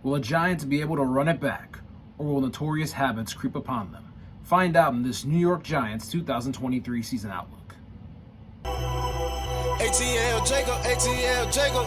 Will the Giants be able to run it back, or will notorious habits creep upon them? Find out in this New York Giants 2023 season outlook. ATL Jacob, ATL Jacob.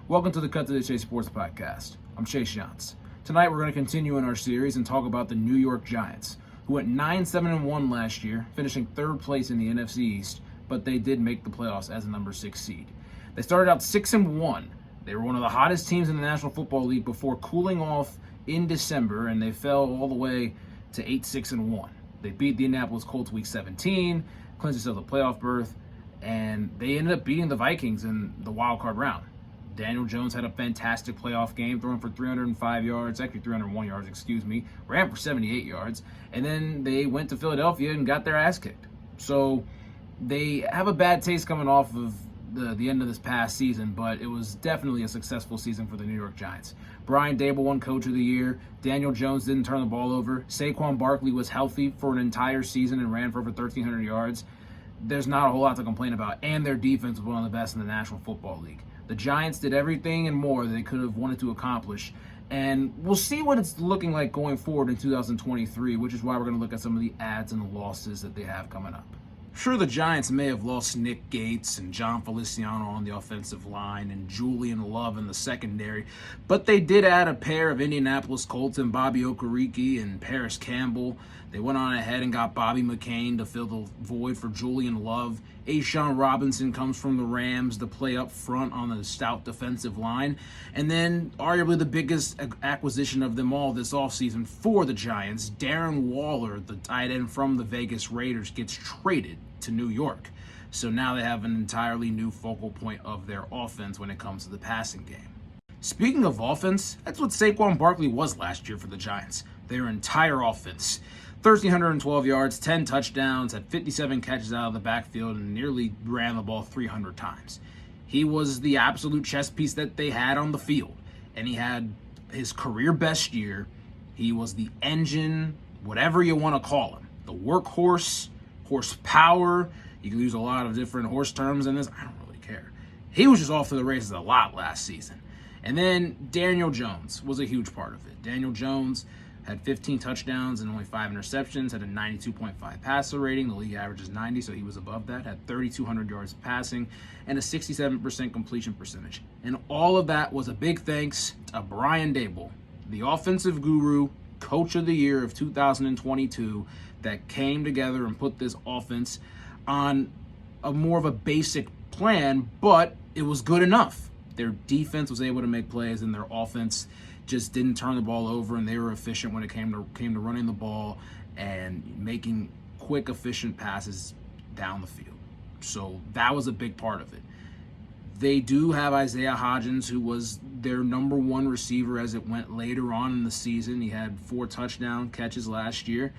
Welcome to the Cut to the Chase Sports Podcast. I'm Chase Yance. Tonight we're going to continue in our series and talk about the New York Giants, who went 9-7-1 last year, finishing third place in the NFC East, but they did make the playoffs as a number 6 seed. They started out 6-1. They were one of the hottest teams in the National Football League before cooling off in December, and they fell all the way to 8-6-1. They beat the Indianapolis Colts Week 17, clinched themselves a playoff berth, and they ended up beating the Vikings in the wild card round. Daniel Jones had a fantastic playoff game, throwing for 305 yards, actually 301 yards, ran for 78 yards, and then they went to Philadelphia and got their ass kicked. So they have a bad taste coming off of the end of this past season, but it was definitely a successful season for the New York Giants. Brian Daboll won Coach of the Year. Daniel Jones didn't turn the ball over. Saquon Barkley was healthy for an entire season and ran for over 1,300 yards. There's not a whole lot to complain about, and their defense was one of the best in the National Football League. The Giants did everything and more that they could have wanted to accomplish, and we'll see what it's looking like going forward in 2023, which is why we're going to look at some of the adds and the losses that they have coming up. Sure, the Giants may have lost Nick Gates and John Feliciano on the offensive line and Julian Love in the secondary, but they did add a pair of Indianapolis Colts and Bobby Okereke and Paris Campbell. They went on ahead and got Bobby McCain to fill the void for Julian Love. A'Shawn Robinson comes from the Rams to play up front on the stout defensive line. And then arguably the biggest acquisition of them all this offseason for the Giants, Darren Waller, the tight end from the Vegas Raiders, gets traded to New York. So now they have an entirely new focal point of their offense when it comes to the passing game. Speaking of offense, that's what Saquon Barkley was last year for the Giants. Their entire offense. 1,312 yards, 10 touchdowns, had 57 catches out of the backfield, and nearly ran the ball 300 times. He was the absolute chess piece that they had on the field, and he had his career best year. He was the engine, whatever you want to call him, the workhorse, horsepower. You can use a lot of different horse terms in this. I don't really care. He was just off to the races a lot last season. And then Daniel Jones was a huge part of it. Daniel Jones had 15 touchdowns and only 5 interceptions, had a 92.5 passer rating. The league average is 90, so he was above that. Had 3,200 yards passing and a 67% completion percentage. And all of that was a big thanks to Brian Daboll, the offensive guru, Coach of the Year of 2022, that came together and put this offense on a more of a basic plan, but it was good enough. Their defense was able to make plays, and their offense just didn't turn the ball over, and they were efficient when it came to running the ball and making quick, efficient passes down the field. So that was a big part of it. They do have Isaiah Hodgins, who was their number one receiver as it went later on in the season. He had 4 touchdown catches last year.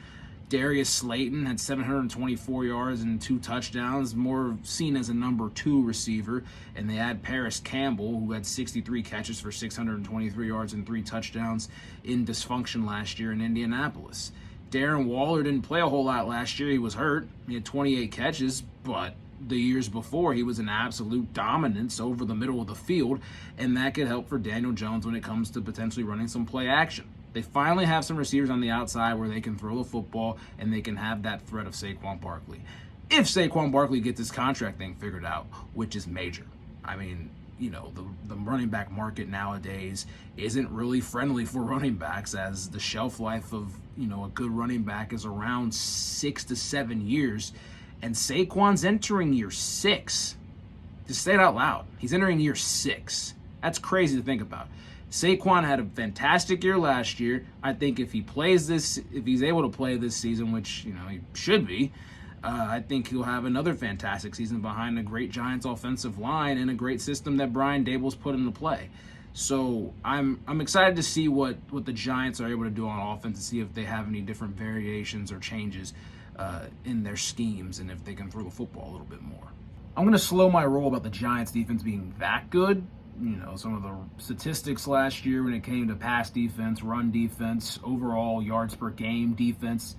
Darius Slayton had 724 yards and 2 touchdowns, more seen as a number 2 receiver. And they had Paris Campbell, who had 63 catches for 623 yards and 3 touchdowns in dysfunction last year in Indianapolis. Darren Waller didn't play a whole lot last year. He was hurt. He had 28 catches, but the years before, he was an absolute dominance over the middle of the field, and that could help for Daniel Jones when it comes to potentially running some play action. They finally have some receivers on the outside where they can throw the football and they can have that threat of Saquon Barkley. If Saquon Barkley gets his contract thing figured out, which is major. I mean, the running back market nowadays isn't really friendly for running backs, as the shelf life of, a good running back is around 6 to 7 years. And Saquon's entering year 6. Just say it out loud. He's entering year 6. That's crazy to think about. Saquon had a fantastic year last year. I think if he's able to play this season, which, he should be, I think he'll have another fantastic season behind a great Giants offensive line and a great system that Brian Daboll's put into play. So I'm excited to see what the Giants are able to do on offense, to see if they have any different variations or changes in their schemes, and if they can throw the football a little bit more. I'm going to slow my roll about the Giants defense being that good. Some of the statistics last year when it came to pass defense, run defense, overall yards per game defense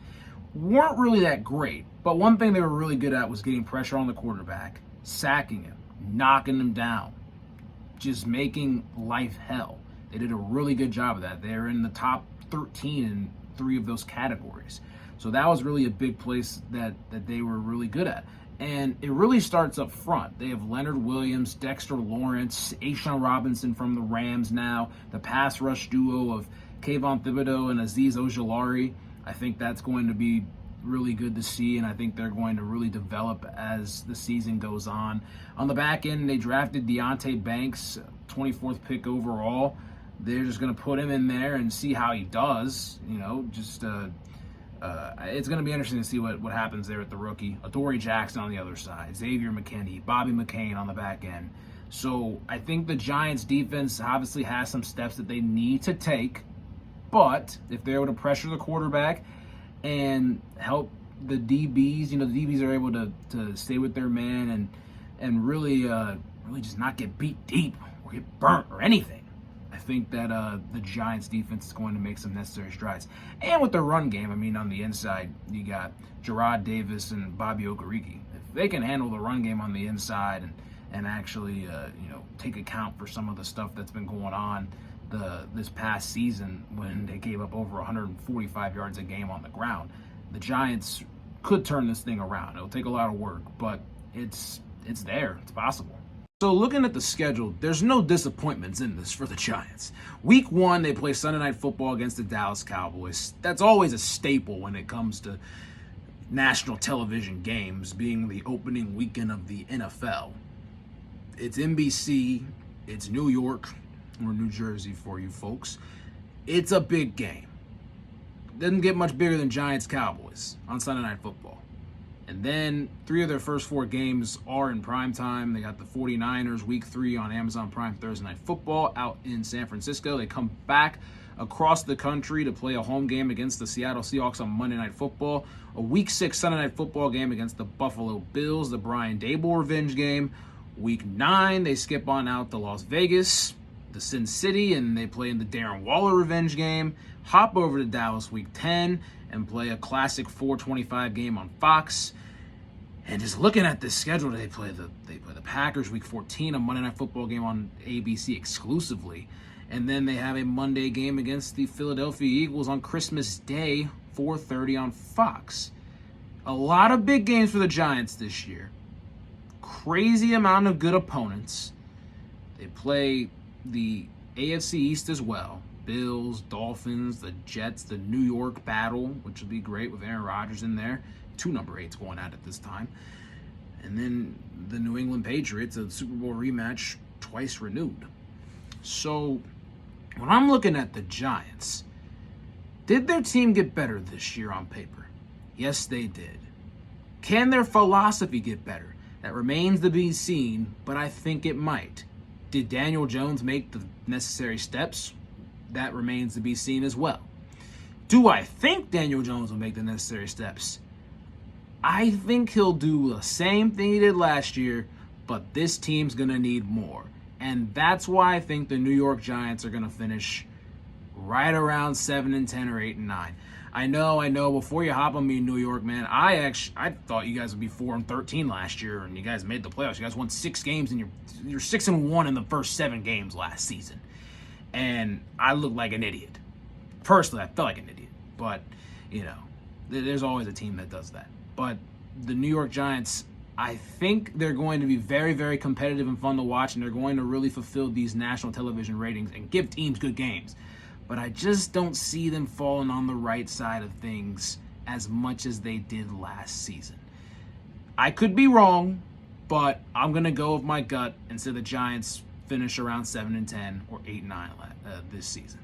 weren't really that great. But one thing they were really good at was getting pressure on the quarterback, sacking him, knocking him down, just making life hell. They did a really good job of that. They're in the top 13 in 3 of those categories. So that was really a big place that they were really good at. And it really starts up front. They have Leonard Williams, Dexter Lawrence, A'Shaun Robinson from the Rams now, the pass rush duo of Kayvon Thibodeau and Azeez Ojulari. I think that's going to be really good to see, and I think they're going to really develop as the season goes on. On the back end, they drafted Deonte Banks, 24th pick overall. They're just going to put him in there and see how he does. It's going to be interesting to see what happens there at the rookie. Adoree Jackson on the other side, Xavier McKinney, Bobby McCain on the back end. So I think the Giants defense obviously has some steps that they need to take, but if they're able to pressure the quarterback and help the DBs, the DBs are able to stay with their man and really just not get beat deep or get burnt or anything. I think that the Giants defense is going to make some necessary strides. And with their run game, on the inside, you got Jarrad Davis and Bobby Okereke. If they can handle the run game on the inside and actually, take account for some of the stuff that's been going on this past season when they gave up over 145 yards a game on the ground, the Giants could turn this thing around. It'll take a lot of work, but it's there. It's possible. So looking at the schedule, there's no disappointments in this for the Giants. Week 1, they play Sunday Night Football against the Dallas Cowboys. That's always a staple when it comes to national television games, being the opening weekend of the NFL. It's NBC, it's New York, or New Jersey for you folks. It's a big game. Doesn't get much bigger than Giants-Cowboys on Sunday Night Football. And then 3 of their first 4 games are in prime time. They got the 49ers week 3 on Amazon Prime Thursday Night Football out in San Francisco. They come back across the country to play a home game against the Seattle Seahawks on Monday Night Football. A week 6 Sunday Night Football game against the Buffalo Bills, the Brian Daboll revenge game. Week 9, they skip on out to Las Vegas, the Sin City, and they play in the Darren Waller revenge game. Hop over to Dallas week 10 and play a classic 4:25 game on Fox. And just looking at this schedule, they play the Packers week 14, a Monday Night Football game on ABC exclusively. And then they have a Monday game against the Philadelphia Eagles on Christmas Day, 4:30 on Fox. A lot of big games for the Giants this year. Crazy amount of good opponents. They play the AFC East as well. Bills, Dolphins, the Jets, the New York battle, which would be great with Aaron Rodgers in there. 2 number 8s going at it this time. And then the New England Patriots, a Super Bowl rematch twice renewed. So when I'm looking at the Giants, did their team get better this year on paper? Yes, they did. Can their philosophy get better? That remains to be seen, but I think it might. Did Daniel Jones make the necessary steps? That remains to be seen as well. Do I think Daniel Jones will make the necessary steps? I think he'll do the same thing he did last year, but this team's going to need more. And that's why I think the New York Giants are going to finish right around 7-10 or 8-9. I know. Before you hop on me in New York, man, I thought you guys would be 4-13 last year, and you guys made the playoffs. You guys won 6 games, and you're 6-1 in the first 7 games last season. And I looked like an idiot. Personally, I felt like an idiot. But, there's always a team that does that. But the New York Giants, I think they're going to be very, very competitive and fun to watch, and they're going to really fulfill these national television ratings and give teams good games. But I just don't see them falling on the right side of things as much as they did last season. I could be wrong, but I'm going to go with my gut and say the Giants finish around 7-10 or 8-9 this season.